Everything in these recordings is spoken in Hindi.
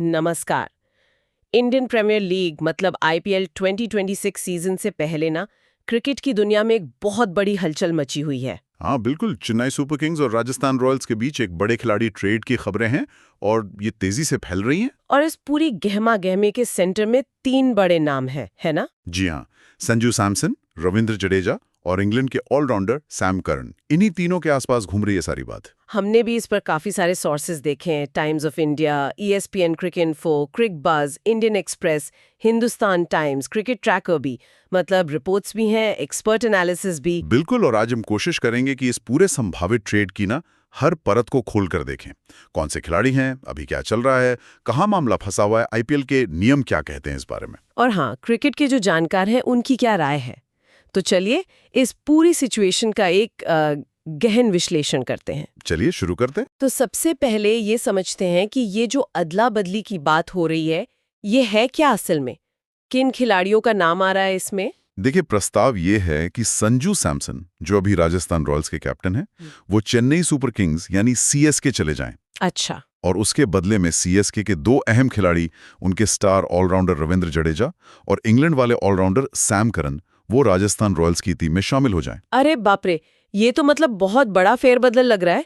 नमस्कार। इंडियन प्रीमियर लीग मतलब आईपीएल 2026 सीजन से पहले ना क्रिकेट की दुनिया में एक बहुत बड़ी हलचल मची हुई है। हाँ बिल्कुल, चेन्नई सुपर किंग्स और राजस्थान रॉयल्स के बीच एक बड़े खिलाड़ी ट्रेड की खबरें हैं और ये तेजी से फैल रही हैं। और इस पूरी गहमा गहमी के सेंटर में तीन बड़े नाम हैं, है ना? जी हाँ, संजू सैमसन, रविंद्र जडेजा और इंग्लैंड के ऑलराउंडर सैम करन, इन्हीं तीनों के आसपास घूम रही है सारी बात। हमने भी इस पर काफी सारे सोर्सेज देखे हैं, Times of India, ESPN Cricinfo, Cricbuzz, Indian Express, Hindustan Times, cricket tracker भी। मतलब रिपोर्ट्स भी हैं, एक्सपर्ट एनालिसिस भी। बिल्कुल, और आज हम कोशिश करेंगे कि इस पूरे संभावित ट्रेड की ना हर परत को खोल कर देखें। कौन से खिलाड़ी हैं, अभी क्या चल रहा है, कहाँ मामला फंसा हुआ है, आईपीएल के नियम क्या कहते हैं इस बारे में। और हाँ, क्रिकेट के जो जानकार हैं उनकी क्या राय है। तो चलिए इस पूरी सिचुएशन का एक गहन विश्लेषण करते हैं। चलिए शुरू करते हैं। तो सबसे पहले ये समझते हैं कि ये जो अदला बदली की बात हो रही है, ये है क्या असल में? किन खिलाड़ियों का नाम आ रहा है इसमें? देखिए, प्रस्ताव ये है कि संजू सैमसन, जो अभी राजस्थान रॉयल्स के कैप्टन हैं, वो चेन्नई सुपर किंग्स यानी सीएसके चले जाएं। अच्छा। और उसके बदले में सीएसके के दो अहम खिलाड़ी, उनके स्टार ऑलराउंडर रविंद्र जडेजा और इंग्लैंड वाले ऑलराउंडर सैम करन, वो राजस्थान रॉयल्स की टीम में शामिल हो जाएं। अरे बाप रे, ये तो मतलब बहुत बड़ा फेरबदल लग रहा है।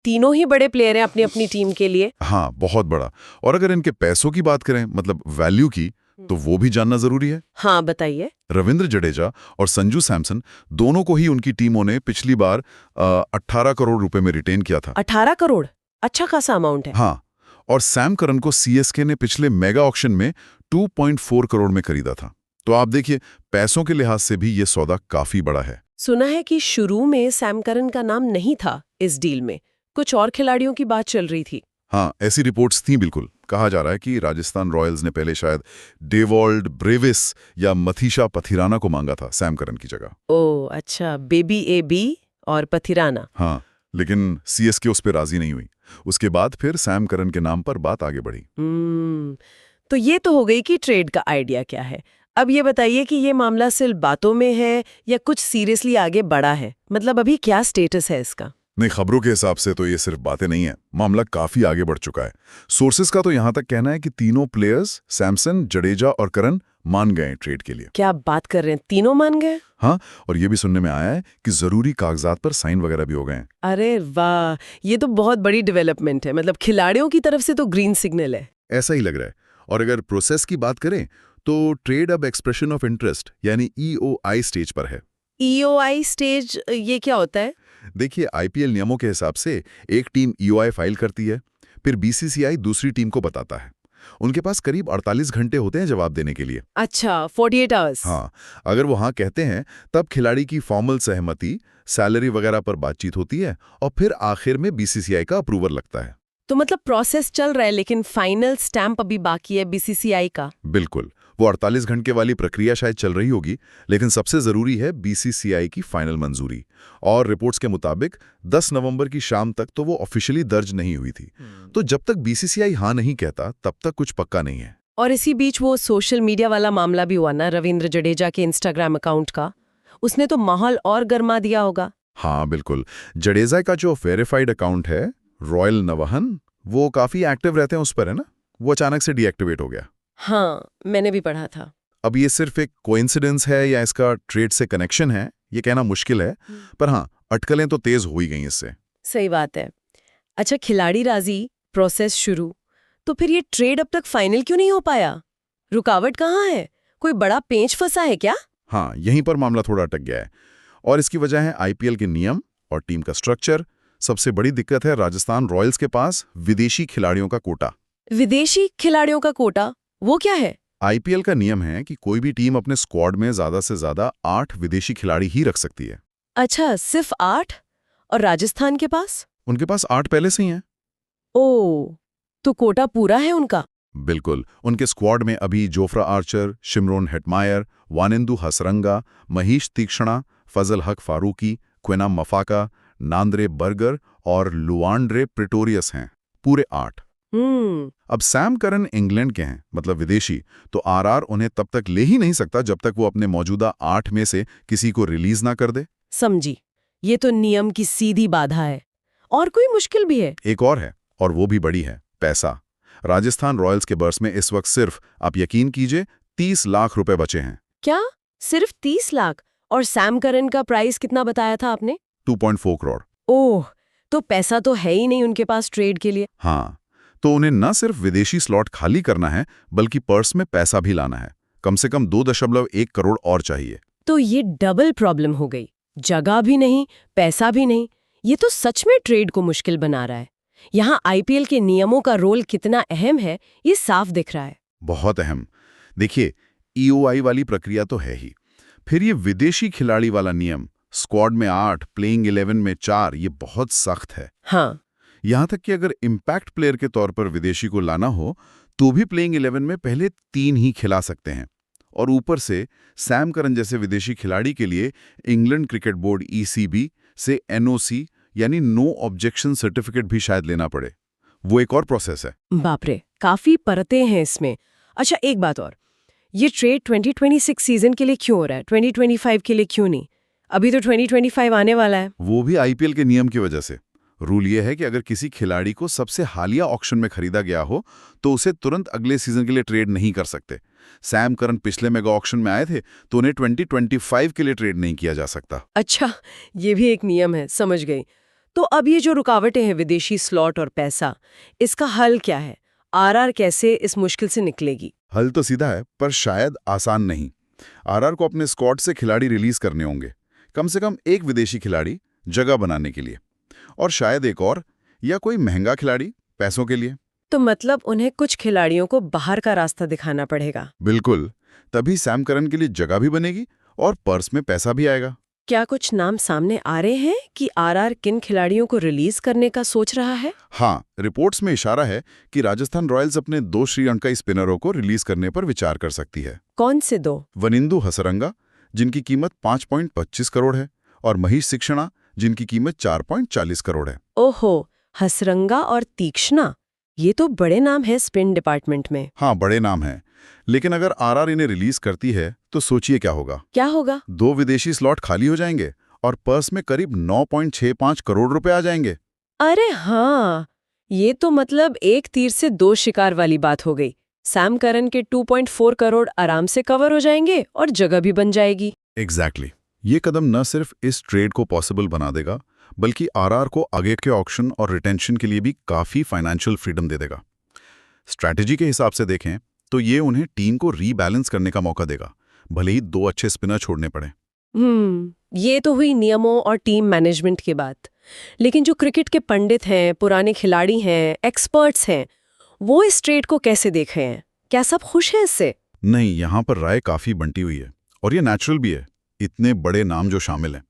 तीनों ही बड़े प्लेयर हैं अपनी अपनी टीम के लिए। हाँ, बहुत बड़ा। और अगर इनके पैसों की बात करें, मतलब वैल्यू की, तो वो भी जानना जरूरी है। हाँ बताइए। रविंद्र जडेजा और संजू सैमसन दोनों को ही उनकी टीमों ने पिछली बार 18 करोड़ रुपए में रिटेन किया था। 18 करोड़? अच्छा खासा अमाउंट है। हाँ, और सैम करन को सीएसके ने पिछले मेगा ऑक्शन में 2.4 करोड़ में खरीदा था। तो आप देखिए, पैसों के लिहाज से भी ये सौदा काफी बड़ा है। सुना है कि शुरू में सैम करन का नाम नहीं था इस डील में, कुछ और खिलाड़ियों की बात चल रही थी। हाँ, ऐसी रिपोर्ट्स थी बिल्कुल। कहा जा रहा है कि राजस्थान रॉयल्स ने पहले शायद डेवॉल्ड ब्रेविस या मथीशा पथिराना को मांगा था सैम करन की जगह। ओह अच्छा, बेबी AB और पथिराना। हाँ, लेकिन सीएसके उस पर राजी नहीं हुई। उसके बाद फिर सैम करन के नाम पर बात आगे बढ़ी। तो ये तो हो गई कि ट्रेड का आइडिया क्या है। अब ये बताइए कि ये मामला सिर्फ बातों में है या कुछ सीरियसली आगे बढ़ा है? मतलब अभी क्या स्टेटस है इसका? नहीं, खबरों के हिसाब से तो ये सिर्फ बातें नहीं है, मामला काफी आगे बढ़ चुका है। सोर्सेस का तो यहां तक कहना है कि तीनों प्लेयर्स सैमसन, जडेजा और करन मान गए ट्रेड के लिए। क्या बात कर रहे हैं, तीनों मान गए? हाँ, और ये भी सुनने में आया है कि जरूरी कागजात पर साइन वगैरह भी हो गए हैं। अरे वाह, ये तो बहुत बड़ी डेवलपमेंट है। मतलब खिलाड़ियों की तरफ से तो ग्रीन सिग्नल है। ऐसा ही लग रहा है। और अगर प्रोसेस की बात करें तो ट्रेड अब एक्सप्रेशन ऑफ इंटरेस्ट यानी EOI स्टेज पर है। EOI स्टेज, ये क्या होता है? देखिए, आईपीएल नियमों के हिसाब से एक टीम EOI फाइल करती है, फिर बीसीसीआई दूसरी टीम को बताता है। उनके पास करीब 48 घंटे होते हैं जवाब देने के लिए। अच्छा, 48 आवर्स। हाँ, अगर वो हाँ कहते हैं तब खिलाड़ी की फॉर्मल सहमति, सैलरी वगैरह पर बातचीत होती है और फिर आखिर में बीसीसीआई का अप्रूवल लगता है। तो मतलब प्रोसेस चल रहा है लेकिन फाइनल स्टैंप अभी बाकी है बीसीसीआई का। बिल्कुल, वो 48 घंटे वाली प्रक्रिया शायद चल रही होगी, लेकिन सबसे जरूरी है बीसीसीआई की फाइनल मंजूरी। और रिपोर्ट्स के मुताबिक 10 नवंबर की शाम तक तो वो ऑफिशियली दर्ज नहीं हुई थी। तो जब तक बीसीसीआई हाँ नहीं कहता तब तक कुछ पक्का नहीं है। और इसी बीच वो सोशल मीडिया वाला मामला भी हुआ ना, रविंद्र जडेजा के इंस्टाग्राम अकाउंट का। उसने तो माहौल और गर्मा दिया होगा। हाँ बिल्कुल, जडेजा का जो वेरीफाइड अकाउंट है रॉयल नवहन, वो काफी एक्टिव रहते हैं उस पर, है ना। वो अचानक से डीएक्टिवेट हो गया। हाँ, मैंने भी पढ़ा था। अब ये सिर्फ एक कोइंसिडेंस है या इसका ट्रेड से कनेक्शन है, ये कहना मुश्किल है। पर हाँ, अटकलें तो तेज हो ही गई इससे। सही बात है। अच्छा, खिलाड़ी राजी, प्रोसेस शुरू, तो फिर ये ट्रेड अब तक फाइनल क्यों नहीं हो पाया? रुकावट कहाँ है? कोई बड़ा पेंच फंसा है क्या? हाँ, यहीं पर मामला थोड़ा अटक गया है और इसकी वजह है आईपीएल के नियम और टीम का स्ट्रक्चर। सबसे बड़ी दिक्कत है राजस्थान रॉयल्स के पास विदेशी खिलाड़ियों का कोटा। विदेशी खिलाड़ियों का कोटा, वो क्या है? आईपीएल का नियम है कि कोई भी टीम अपने स्क्वाड में ज्यादा से ज्यादा 8 विदेशी खिलाड़ी ही रख सकती है। अच्छा, सिर्फ 8? और राजस्थान के पास? उनके पास 8 पहले से ही हैं। ओह, तो कोटा पूरा है उनका? बिल्कुल, उनके स्क्वाड में अभी Jofra Archer, Shimron Hetmyer, Wanindu Hasaranga, Maheesh Theekshana, Fazal Haq Farooqi, Kwena Maphaka, Nandre Burger और लुआंड्रे प्रिटोरियस हैं। पूरे 8। अब सैम करन इंग्लैंड के हैं, मतलब विदेशी, तो आरआर उन्हें तब तक ले ही नहीं सकता जब तक वो अपने मौजूदा 8 में से किसी को रिलीज ना कर दे। समझी, ये तो नियम की सीधी बाधा है। और कोई मुश्किल भी है? एक और है, और वो भी बड़ी है, पैसा। राजस्थान रॉयल्स के पर्स में इस वक्त सिर्फ, आप यकीन कीजिए, 30 लाख रुपए बचे हैं। क्या सिर्फ 30 लाख? और सैम करन का प्राइस कितना बताया था आपने? 2.4 करोड़। ओह, तो पैसा तो है ही नहीं उनके पास ट्रेड के लिए। हाँ, तो उन्हें न सिर्फ विदेशी स्लॉट खाली करना है, बल्कि पर्स में पैसा भी लाना है। कम से कम 2.1 करोड़ और चाहिए। तो ये डबल प्रॉब्लम हो गई, जगह भी नहीं, पैसा भी नहीं। ये तो सच में ट्रेड को मुश्किल बना रहा है। यहाँ आईपीएल के नियमों का रोल कितना अहम है, ये साफ दिख रहा है। बहुत अहम। देखिए, ईओआई वाली प्रक्रिया तो है ही, फिर ये विदेशी खिलाड़ी वाला नियम, स्क्वाड में 8, प्लेइंग 11 में 4, ये बहुत सख्त है। हाँ, यहां तक कि अगर इम्पैक्ट प्लेयर के तौर पर विदेशी को लाना हो, तो भी प्लेइंग 11 में पहले 3 ही खिला सकते हैं। और ऊपर से सैम करन जैसे विदेशी खिलाड़ी के लिए इंग्लैंड क्रिकेट बोर्ड ईसीबी से एनओसी यानी नो ऑब्जेक्शन सर्टिफिकेट भी शायद लेना पड़े। वो एक और प्रोसेस है। बाप रे, काफी परतें हैं इसमें। अच्छा, एक बात और, ये ट्रेड 2026 सीजन के लिए क्यों हो रहा है, 2025 के लिए क्यों नहीं? अभी तो 2025 आने वाला है। वो भी आईपीएल के नियम की वजह से। रूल ये है कि अगर किसी खिलाड़ी को सबसे हालिया ऑक्शन में खरीदा गया हो, तो उसे तुरंत अगले सीजन के लिए ट्रेड नहीं कर सकते। सैम करन पिछले मेगा ऑक्शन में आए थे, तो उन्हें 2025 के लिए ट्रेड नहीं किया जा सकता। अच्छा, ये भी एक नियम है, समझ गई। तो अब ये जो रुकावटें हैं, विदेशी स्लॉट और पैसा, इसका हल क्या है? आरआर कैसे इस मुश्किल से निकलेगी? हल तो सीधा है, पर शायद आसान नहीं। आरआर को अपने स्क्वाड से खिलाड़ी रिलीज करने होंगे, कम से कम एक विदेशी खिलाड़ी जगह बनाने के लिए, और शायद एक और या कोई महंगा खिलाड़ी पैसों के लिए। तो मतलब उन्हें कुछ खिलाड़ियों को बाहर का रास्ता दिखाना पड़ेगा। बिल्कुल, तभी सैम करन के लिए जगह भी बनेगी और पर्स में पैसा भी आएगा। क्या कुछ नाम सामने आ रहे हैं कि आरआर किन खिलाड़ियों को रिलीज करने का सोच रहा है? हाँ, रिपोर्ट्स में इशारा है कि राजस्थान रॉयल्स अपने 2 श्रीलंकाई स्पिनरों को रिलीज करने पर विचार कर सकती है। कौन से 2? वनिंदु हसरंगा, जिनकी कीमत 5.25 करोड़ है, और महीश तीक्ष्णा, जिनकी कीमत 4.40 करोड़ है। ओहो, हसरंगा और तीक्ष्णा, ये तो बड़े नाम है स्पिन डिपार्टमेंट में। हाँ, बड़े नाम हैं, लेकिन अगर आरआर इन्हें रिलीज करती है तो सोचिए क्या होगा। क्या होगा? 2 विदेशी स्लॉट खाली हो जाएंगे और पर्स में करीब 9.65 करोड़ रुपए आ जाएंगे। अरे हाँ, ये तो मतलब एक तीर से 2 शिकार वाली बात हो गई। सैम करन के 2.4 करोड़ आराम से कवर हो जाएंगे और जगह भी बन जाएगी। एग्जैक्टली। ये कदम न सिर्फ इस ट्रेड को पॉसिबल बना देगा, बल्कि आरआर को आगे के ऑक्शन और रिटेंशन के लिए भी काफी फाइनेंशियल फ्रीडम दे देगा। स्ट्रैटेजी के हिसाब से देखें तो ये उन्हें टीम को रीबैलेंस करने का मौका देगा, भले ही 2 अच्छे स्पिनर छोड़ने पड़े। ये तो हुई नियमों और टीम मैनेजमेंट की बात। लेकिन जो क्रिकेट के पंडित हैं, पुराने खिलाड़ी हैं, एक्सपर्ट्स हैं, वो इस ट्रेड को कैसे देख रहे हैं? क्या सब खुश हैं इससे? नहीं, यहाँ पर राय काफी बंटी हुई है, और ये नेचुरल भी है। इतने बड़े नाम जो शामिल हैं,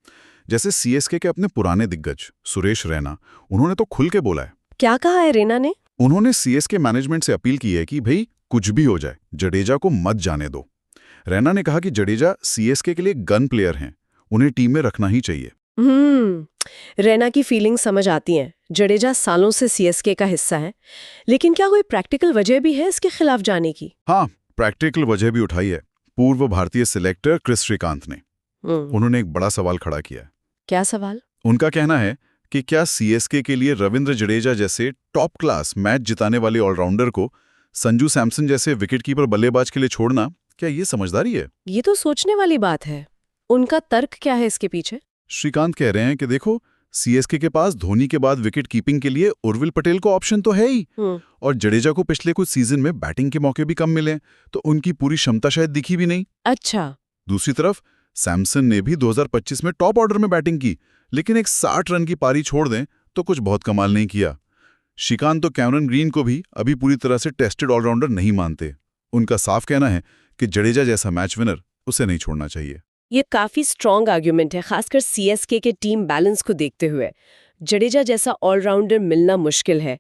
जैसे सीएसके के अपने पुराने दिग्गज सुरेश रैना, उन्होंने तो खुल के बोला है। क्या कहा है रैना ने? उन्होंने सीएसके मैनेजमेंट से अपील की है कि भाई कुछ भी हो जाए, जडेजा को मत जाने दो। रैना ने कहा कि जडेजा सीएसके के लिए गन प्लेयर हैं, उन्हें टीम में रखना ही चाहिए। रैना की फीलिंग समझ आती हैं। जडेजा सालों से सीएसके का हिस्सा है, लेकिन क्या कोई प्रैक्टिकल वजह भी है इसके खिलाफ जाने की? हाँ, प्रैक्टिकल वजह भी उठाई है पूर्व भारतीय सिलेक्टर क्रिस श्रीकांत ने। उन्होंने एक बड़ा सवाल खड़ा किया है। क्या सवाल? उनका कहना है कि क्या सीएसके के लिए रविंद्र जडेजा जैसे टॉप क्लास मैच जिताने वाले ऑलराउंडर को संजू सैमसन जैसे विकेटकीपर बल्लेबाज के लिए छोड़ना, क्या ये समझदारी है? ये तो सोचने वाली बात है। उनका तर्क क्या है इसके पीछे? श्रीकांत कह रहे हैं कि देखो, सीएसके के पास धोनी के बाद विकेट कीपिंग के लिए उर्विल पटेल को ऑप्शन तो है ही, और जडेजा को पिछले कुछ सीजन में बैटिंग के मौके भी कम मिले, तो उनकी पूरी क्षमता शायद दिखी भी नहीं। अच्छा। दूसरी तरफ सैमसन ने भी 2025 में टॉप ऑर्डर में बैटिंग की, लेकिन एक 60 रन की पारी छोड़ दें तो कुछ बहुत कमाल नहीं किया। श्रीकांत तो कैमरन ग्रीन को भी अभी पूरी तरह से टेस्टेड ऑलराउंडर नहीं मानते। उनका साफ कहना है कि जडेजा जैसा मैच विनर उसे नहीं छोड़ना चाहिए। ये काफी स्ट्रॉन्ग आर्ग्यूमेंट है, खासकर सीएसके के टीम बैलेंस को देखते हुए। जडेजा जैसा ऑलराउंडर मिलना मुश्किल है।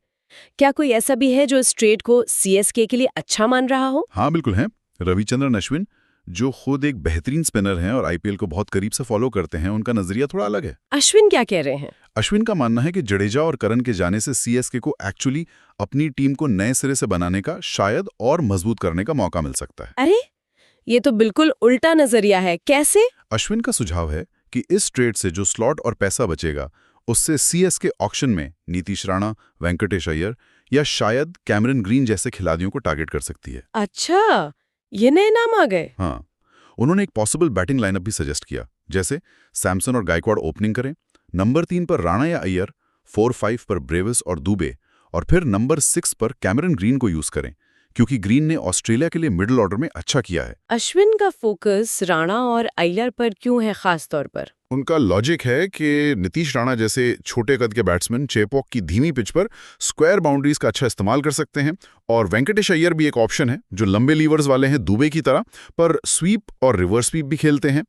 क्या कोई ऐसा भी है जो इस ट्रेड को सीएसके के लिए अच्छा मान रहा हो? हाँ, बिल्कुल है। रविचंद्रन अश्विन, जो खुद एक बेहतरीन स्पिनर हैं और आईपीएल को बहुत करीब से फॉलो करते हैं, उनका नजरिया थोड़ा अलग है। अश्विन क्या कह रहे हैं? अश्विन का मानना है कि जडेजा और करन के जाने से सीएसके को एक्चुअली अपनी टीम को नए सिरे से बनाने का, शायद और मजबूत करने का मौका मिल सकता है। अरे, ये तो बिल्कुल उल्टा नजरिया है। कैसे? अश्विन का सुझाव है कि इस ट्रेड से जो स्लॉट और पैसा बचेगा, उससे सीएसके ऑक्शन में नीतीश राणा, वेंकटेश अय्यर या शायद कैमरन ग्रीन जैसे खिलाड़ियों को टारगेट कर सकती है। अच्छा, ये नए नाम आ गए। हाँ, उन्होंने एक पॉसिबल बैटिंग लाइनअप भी सजेस्ट किया, जैसे सैमसन और गायकवाड ओपनिंग करें, नंबर 3 पर राणा या अय्यर, 4-5 पर ब्रेविस और दुबे, और फिर नंबर 6 पर कैमरन ग्रीन को यूज करें, क्योंकि ग्रीन ने ऑस्ट्रेलिया के लिए मिडिल ऑर्डर में अच्छा किया है। अश्विन का फोकस राणा और अय्यर पर क्यों है खास तौर पर? उनका लॉजिक है कि नीतीश राणा जैसे छोटे कद के बैट्समैन चेपॉक की धीमी पिच पर स्क्वायर बाउंड्रीज का अच्छा इस्तेमाल कर सकते हैं, और वेंकटेश अय्यर भी एक ऑप्शन है जो लंबे लीवर्स वाले हैं दुबे की तरह, पर स्वीप और रिवर्स स्वीप भी खेलते हैं।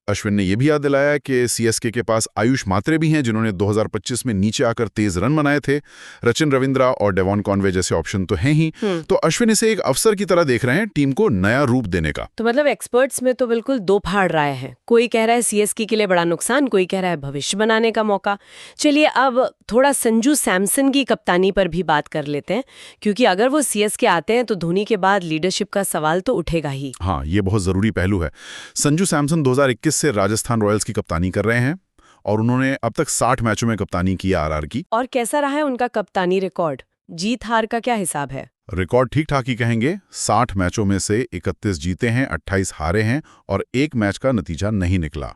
अश्विन ने यह भी याद दिलाया कि सीएसके के पास आयुष मात्रे भी हैं जिन्होंने 2025 में नीचे आकर तेज रन बनाए थे। रचिन रविंद्रा और डेवॉन कॉनवे जैसे ऑप्शन तो हैं ही। तो अश्विन इसे एक अवसर की तरह देख रहे हैं टीम को नया रूप देने का। तो मतलब एक्सपर्ट्स में तो बिल्कुल दो फाड़ राय हैं। कोई कह रहा है सीएसके के लिए बड़ा नुकसान, कोई कह रहा है भविष्य बनाने का मौका। चलिए अब थोड़ा संजू सैमसन की कप्तानी पर भी बात कर लेते हैं, क्योंकि अगर वो सीएसके आते हैं तो धोनी के बाद लीडरशिप का सवाल तो उठेगा ही। हाँ, ये बहुत जरूरी पहलू है। संजू सैमसन 2021 से राजस्थान रॉयल्स की कप्तानी कर रहे हैं और उन्होंने अब तक 60 मैचों में कप्तानी की आरआर की। और कैसा रहा है उनका कप्तानी रिकॉर्ड? जीत हार का क्या हिसाब है? रिकॉर्ड ठीक ठाक ही कहेंगे। 60 मैचों में से 31 जीते हैं, 28 हारे हैं और एक मैच का नतीजा नहीं निकला।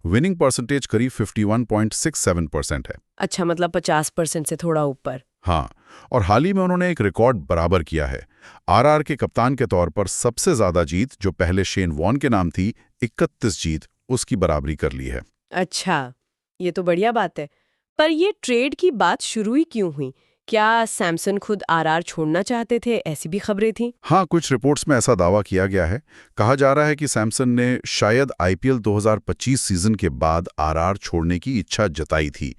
विनिंग परसेंटेज करीब 51.67% है। अच्छा, मतलब 50% से थोड़ा ऊपर। हाँ, और हाल ही में उन्होंने एक रिकॉर्ड बराबर किया है। आरआर के कप्तान के तौर पर सबसे ज्यादा जीत, जो पहले शेन वॉन के नाम थी, 31 जीत, उसकी बराबरी कर ली है। अच्छा, ये तो बढ़िया बात है। पर ये ट्रेड की बात शुरू ही क्यों हुई? क्या सैमसन खुद आरआर छोड़ना चाहते थे? ऐसी भी खबरें थीं। हाँ, कुछ रिपोर्ट्स में ऐसा दावा किया गया है। कहा जा रहा है कि सैमसन ने शायद आईपीएल 2025 सीजन के बाद आरआर छोड़ने की इच्छा जताई थी।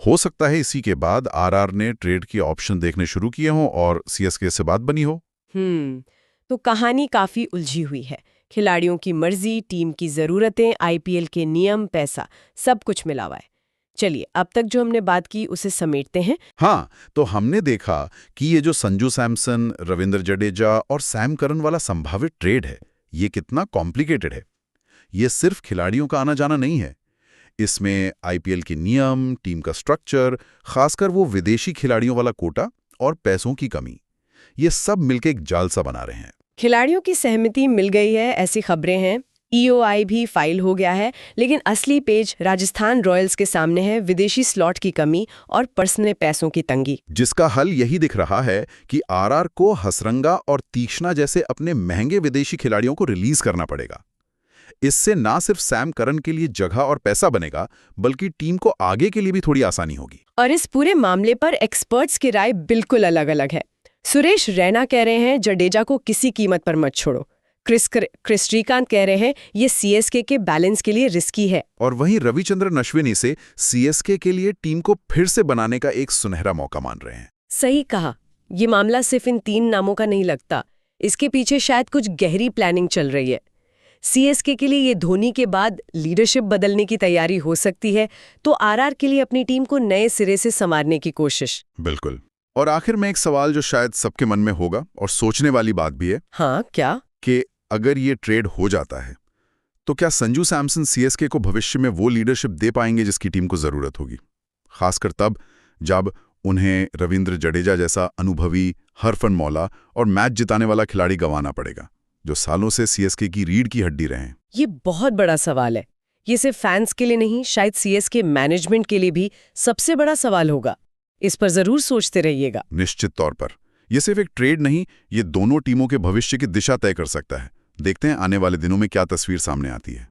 हो सकता है इसी के बाद आरआर ने ट्रेड के ऑप्शन देखने शुरू किए हों और सीएसके से बात बनी हो। तो कहानी काफी उलझी हुई है। खिलाड़ियों की मर्जी, टीम की जरूरतें, आईपीएल के नियम, पैसा, सब कुछ मिला हुआ है। चलिए, अब तक जो हमने बात की उसे समेटते हैं। हाँ, तो हमने देखा कि ये जो संजू सैमसन, रविंद्र जडेजा और सैम करन वाला संभावित ट्रेड है, ये कितना कॉम्प्लिकेटेड है। ये सिर्फ खिलाड़ियों का आना जाना नहीं है। इसमें आईपीएल के नियम, टीम का स्ट्रक्चर, खासकर वो विदेशी खिलाड़ियों वाला कोटा और पैसों की कमी, ये सब मिलकर एक जाल सा बना रहे हैं। खिलाड़ियों की सहमति मिल गई है, ऐसी खबरें हैं। ईओआई भी फाइल हो गया है, लेकिन असली पेज राजस्थान रॉयल्स के सामने है। विदेशी स्लॉट की कमी और पर्सनल पैसों की तंगी, जिसका हल यही दिख रहा है कि आरआर को हसरंगा और तीक्ष्णा जैसे अपने महंगे विदेशी खिलाड़ियों को रिलीज करना पड़ेगा। इससे ना सिर्फ सैम करन के लिए जगह और पैसा बनेगा, बल्कि टीम को आगे के लिए भी थोड़ी आसानी होगी। और इस पूरे मामले पर एक्सपर्ट्स की राय बिल्कुल अलग-अलग है। सुरेश रैना कह रहे हैं जडेजा को किसी कीमत पर मत छोड़ो। क्रिस श्रीकांत कह रहे हैं ये सीएसके के बैलेंस के लिए रिस्की है। और वहीं रविचंद्रन अश्विन इसे सीएसके के लिए टीम को फिर से बनाने का एक सुनहरा मौका मान रहे हैं। सही कहा। ये मामला सिर्फ इन 3 नामों का नहीं लगता। इसके पीछे शायद कुछ गहरी प्लानिंग चल रही है। सीएसके के लिए ये धोनी के बाद लीडरशिप बदलने की तैयारी हो सकती है, तो आरआर के लिए अपनी टीम को नए सिरे से संवारने की कोशिश। बिल्कुल। और आखिर में एक सवाल जो शायद सबके मन में होगा और सोचने वाली बात भी है। हाँ, क्या? कि अगर ये ट्रेड हो जाता है तो क्या संजू सैमसन सीएसके को भविष्य में वो लीडरशिप दे पाएंगे जिसकी टीम को जरूरत होगी, खासकर तब जब उन्हें रविंद्र जडेजा जैसा अनुभवी, हरफनमौला और मैच जिताने वाला खिलाड़ी गंवाना पड़ेगा, जो सालों से सीएसके की रीढ़ की हड्डी रहे हैं। ये बहुत बड़ा सवाल है। ये सिर्फ फैंस के लिए नहीं, शायद सीएसके मैनेजमेंट के लिए भी सबसे बड़ा सवाल होगा। इस पर जरूर सोचते रहिएगा। निश्चित तौर पर यह सिर्फ एक ट्रेड नहीं, ये दोनों टीमों के भविष्य की दिशा तय कर सकता है। देखते हैं आने वाले दिनों में क्या तस्वीर सामने आती है।